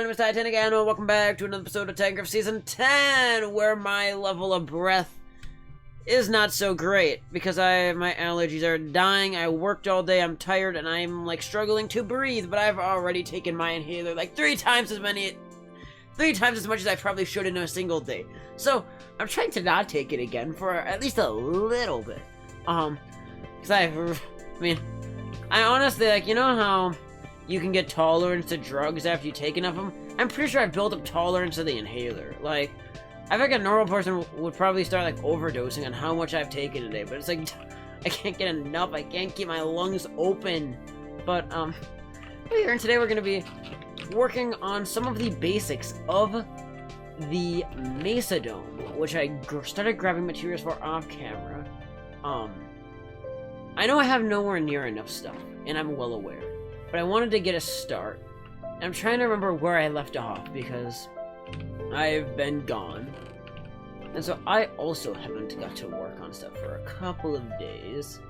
name is Titan again, and welcome back to another episode of Titancraft Season 10, where my level of breath is not so great, because my allergies are dying. I worked all day, I'm tired, and I'm, like, struggling to breathe, but I've already taken my inhaler, like, three times as much as I probably should in a single day. So, I'm trying to not take it again for at least a little bit. Because I honestly, like, you know how you can get tolerance to drugs after you take enough of them? I'm pretty sure I built up tolerance to the inhaler. Like, I think a normal person would probably start, like, overdosing on how much I've taken today, but it's like, I can't get enough, I can't keep my lungs open. But, here, and today we're gonna be working on some of the basics of the Mesa Dome, which I started grabbing materials for off camera. I know I have nowhere near enough stuff, and I'm well aware, but I wanted to get a start. And I'm trying to remember where I left off, because I've been gone. And so I also haven't got to work on stuff for a couple of days.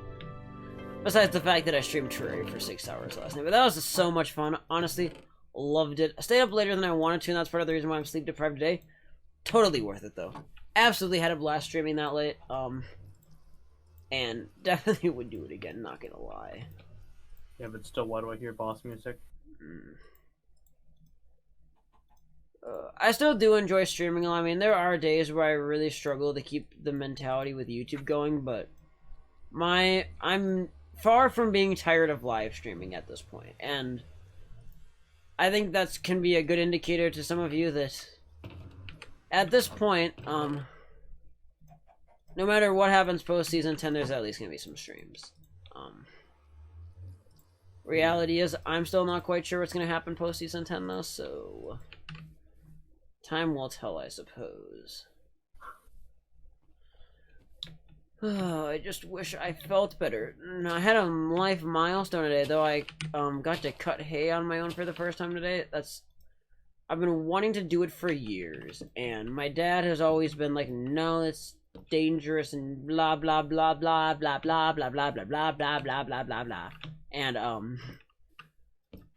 Besides the fact that I streamed Terraria for 6 hours last night. But that was just so much fun. Honestly, loved it. I stayed up later than I wanted to, and that's part of the reason why I'm sleep deprived today. Totally worth it, though. Absolutely had a blast streaming that late. And definitely would do it again, not gonna lie. Yeah, but still, why do I hear boss music? I still do enjoy streaming a lot. I mean, there are days where I really struggle to keep the mentality with YouTube going, but I'm far from being tired of live streaming at this point, and I think that can be a good indicator to some of you that at this point, no matter what happens post Season 10, there's at least gonna be some streams. Reality is, I'm still not quite sure what's gonna happen post Season 10 though, so time will tell, I suppose. Oh, I just wish I felt better. I had a life milestone today, though. I got to cut hay on my own for the first time today. I've been wanting to do it for years, and my dad has always been like, no, it's dangerous and blah blah blah blah blah blah blah blah blah blah blah blah blah blah blah. And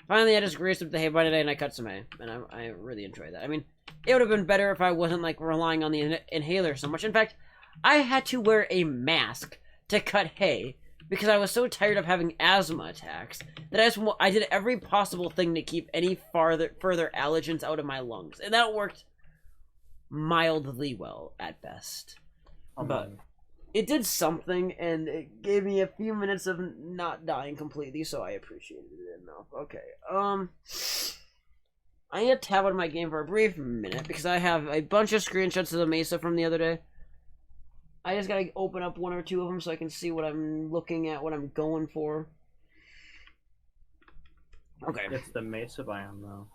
finally I just greased up the hay by today and I cut some hay, and I really enjoy that. I mean, it would have been better if I wasn't like relying on the inhaler so much. In fact, I had to wear a mask to cut hay because I was so tired of having asthma attacks that I did every possible thing to keep any further allergens out of my lungs, and that worked mildly well at best. But it did something, and it gave me a few minutes of not dying completely, so I appreciated it enough. Okay, I need to tab out of my game for a brief minute, because I have a bunch of screenshots of the Mesa from the other day. I just gotta open up one or two of them so I can see what I'm looking at, what I'm going for. Okay. It's the Mesa biome, though.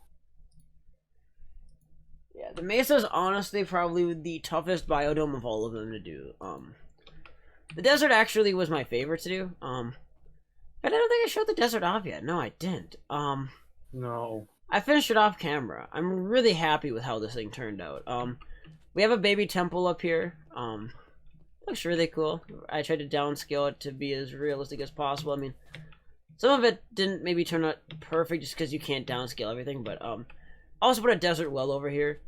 Yeah, the Mesa is honestly probably the toughest biodome of all of them to do. The desert actually was my favorite to do. But I don't think I showed the desert off yet. No, I didn't. No. I finished it off camera. I'm really happy with how this thing turned out. We have a baby temple up here. Looks really cool. I tried to downscale it to be as realistic as possible. I mean, some of it didn't maybe turn out perfect just because you can't downscale everything, but I also put a desert well over here.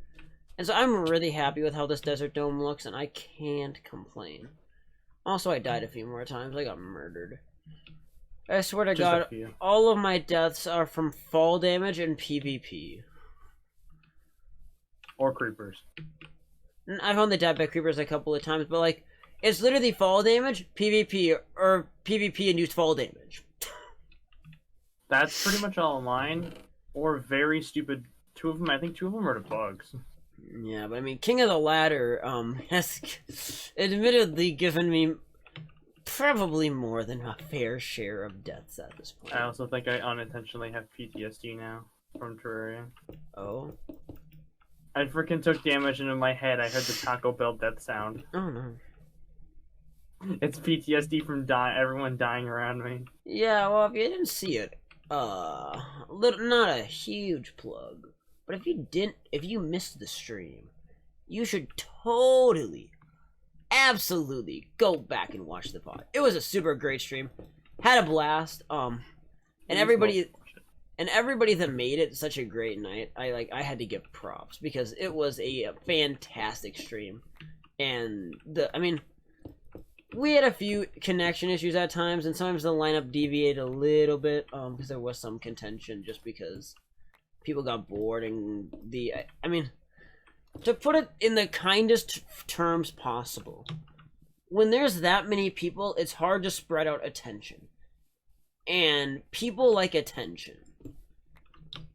And so I'm really happy with how this desert dome looks, and I can't complain. Also, I died a few more times. I got murdered. I swear to God, all of my deaths are from fall damage and PvP. Or creepers. I've only died by creepers a couple of times, but like, it's literally fall damage, PvP, or PvP induced fall damage. That's pretty much all mine. Or very stupid. Two of them, I think two of them are the bugs. Yeah, but I mean, King of the Ladder, has admittedly given me probably more than a fair share of deaths at this point. I also think I unintentionally have PTSD now from Terraria. Oh? I freaking took damage into my head. I heard the Taco Bell death sound. Oh no. It's PTSD from everyone dying around me. Yeah, well, if you didn't see it, not a huge plug, but if you missed the stream, you should totally, absolutely go back and watch the VOD. It was a super great stream. Had a blast. And everybody, And everybody that made it such a great night, I had to give props because it was a fantastic stream. And we had a few connection issues at times, and sometimes the lineup deviated a little bit, because there was some contention just because people got bored, and to put it in the kindest terms possible, when there's that many people, it's hard to spread out attention. And people like attention.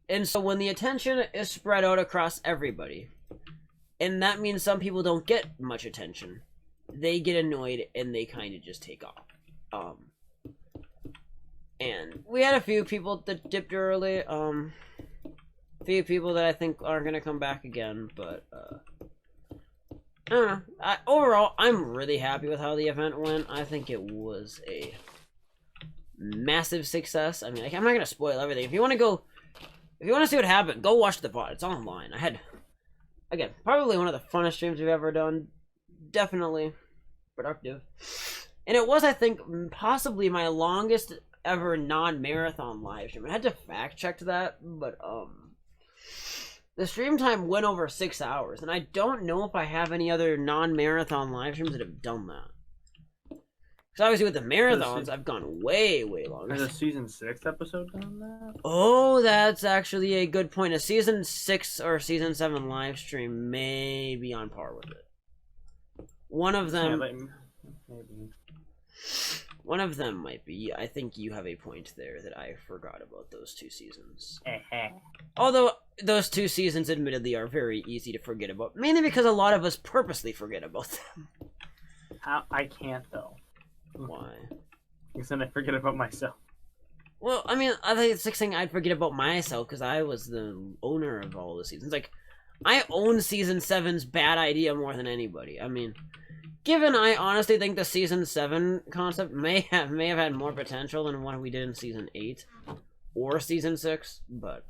And so when the attention is spread out across everybody, and that means some people don't get much attention, they get annoyed and they kind of just take off. And we had a few people that dipped early, a few people that I think aren't gonna come back again, but I don't know. Overall, I'm really happy with how the event went. I think it was a massive success. I mean, I'm not gonna spoil everything. If you want to see what happened, go watch the VOD. It's online. I had, again, probably one of the funnest streams we've ever done. Definitely productive. And it was, I think, possibly my longest ever non-marathon live stream. I had to fact check that, but the stream time went over 6 hours, and I don't know if I have any other non-marathon live streams that have done that. Because obviously with the marathons, I've gone way, way longer. There's a Season 6 episode on that? Oh, that's actually a good point. A Season 6 or Season 7 live stream may be on par with it. One of them... maybe. One of them might be. I think you have a point there that I forgot about those 2 seasons. Although, those 2 seasons admittedly are very easy to forget about. Mainly because a lot of us purposely forget about them. I can't, though. Why? Because then I forget about myself. Well, I mean, I think it's the thing I'd forget about myself because I was the owner of all the seasons. Like, I own Season 7's bad idea more than anybody. I mean, given I honestly think the Season 7 concept may have had more potential than what we did in Season 8 or Season 6, but,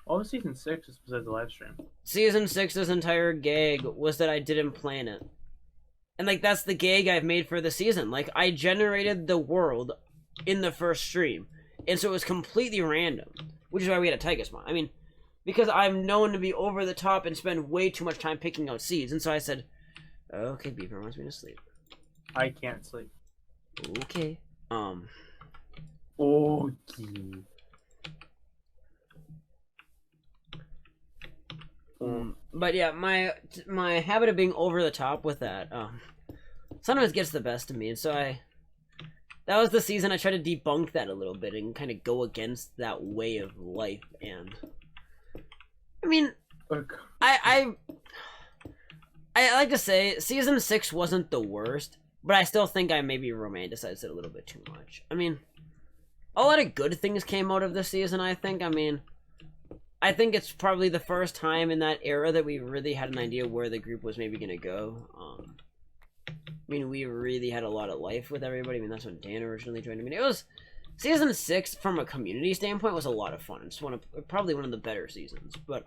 All of Season 6 is besides the live stream. Season 6's entire gag was that I didn't plan it. And, like, that's the gag I've made for the season. Like, I generated the world in the first stream. And so it was completely random. Which is why we had a Tiger Spawn. I mean, because I'm known to be over the top and spend way too much time picking out seeds. And so I said, okay, Beaver wants me to sleep. I can't sleep. Okay. Okay. But yeah, my habit of being over the top with that sometimes gets the best of me, and so that was the season I tried to debunk that a little bit and kind of go against that way of life. And I mean, I like to say Season 6 wasn't the worst, but I still think I maybe romanticized it a little bit too much. I mean, a lot of good things came out of this season, I think. I mean, I think it's probably the first time in that era that we really had an idea where the group was maybe going to go. I mean, we really had a lot of life with everybody. I mean, that's when Dan originally joined. I mean, it was... Season 6, from a community standpoint, was a lot of fun. It's probably one of the better seasons. But,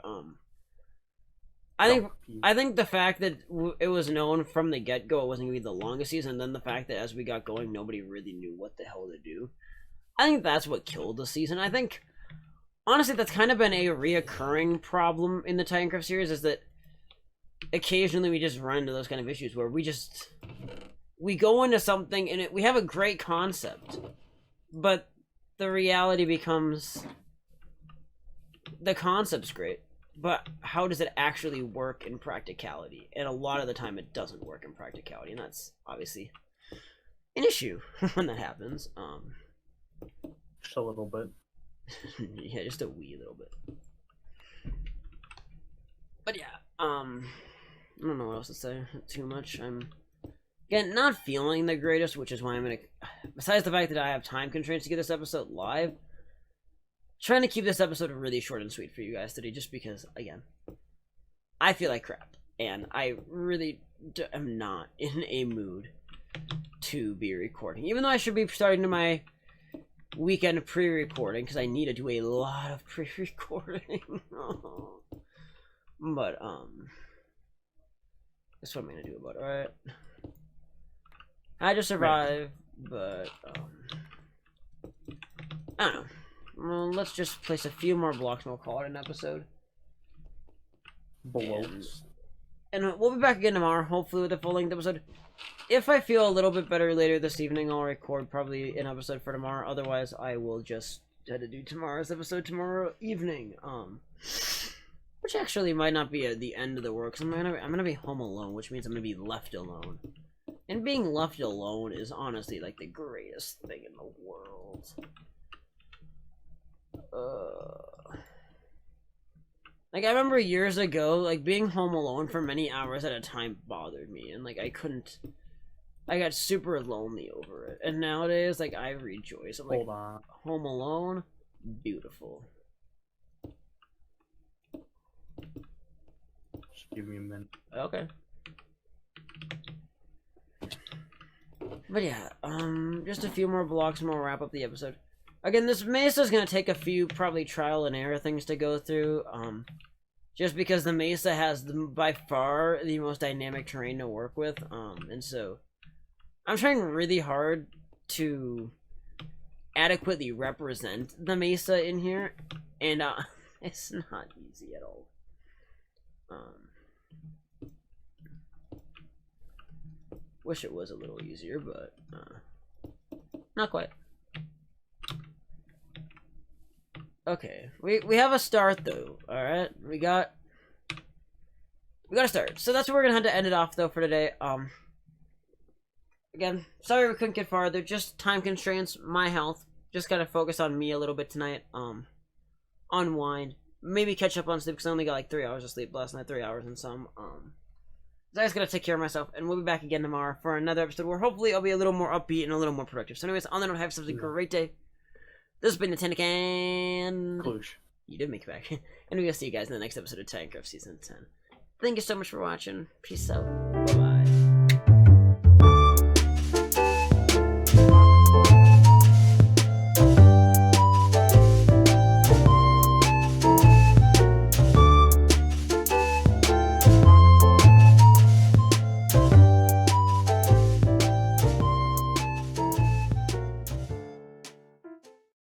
I think the fact that it was known from the get-go it wasn't going to be the longest season, and then the fact that as we got going, nobody really knew what the hell to do. I think that's what killed the season. I think... Honestly, that's kind of been a reoccurring problem in the Titancraft series, is that occasionally we just run into those kind of issues where we go into something and we have a great concept, but the reality becomes the concept's great, but how does it actually work in practicality? And a lot of the time it doesn't work in practicality, and that's obviously an issue when that happens. Just a little bit. Yeah, just a wee little bit. But yeah, I don't know what else to say too much. I'm, again, not feeling the greatest, which is why I'm gonna, besides the fact that I have time constraints to get this episode live, trying to keep this episode really short and sweet for you guys today, just because, again, I feel like crap, and I really am not in a mood to be recording, even though I should be starting to my weekend pre-recording, because I need to do a lot of pre-recording. But that's what I'm gonna do about it. Alright, I just survived, but I don't know. well, let's just place a few more blocks and we'll call it an episode. Blows. And we'll be back again tomorrow, hopefully with a full-length episode. If I feel a little bit better later this evening, I'll record probably an episode for tomorrow. Otherwise, I will just try to do tomorrow's episode tomorrow evening. Which actually might not be at the end of the world, because I'm gonna be home alone, which means I'm gonna be left alone. And being left alone is honestly like the greatest thing in the world. Like, I remember years ago, like, being home alone for many hours at a time bothered me, and, like, I got super lonely over it. And nowadays, like, I rejoice. I'm like, Hold on. home alone, beautiful. Just give me a minute. Okay. But yeah, just a few more blocks and we'll wrap up the episode. Again, this Mesa is gonna take a few probably trial and error things to go through. Just because the Mesa has by far the most dynamic terrain to work with. And so I'm trying really hard to adequately represent the Mesa in here, and it's not easy at all. Wish it was a little easier, but not quite. Okay, we have a start though. All right, we got a start. So that's where we're gonna have to end it off though for today. Again, sorry we couldn't get farther. Just time constraints, my health. Just gotta focus on me a little bit tonight. Unwind, maybe catch up on sleep because I only got like 3 hours of sleep last night. 3 hours and some. So I just gotta take care of myself, and we'll be back again tomorrow for another episode where hopefully I'll be a little more upbeat and a little more productive. So anyways, on that note, have such a great day. This has been Titancraft. Kloosh. You did make it back. And we'll see you guys in the next episode of Titancraft Season 10. Thank you so much for watching. Peace out. Bye-bye.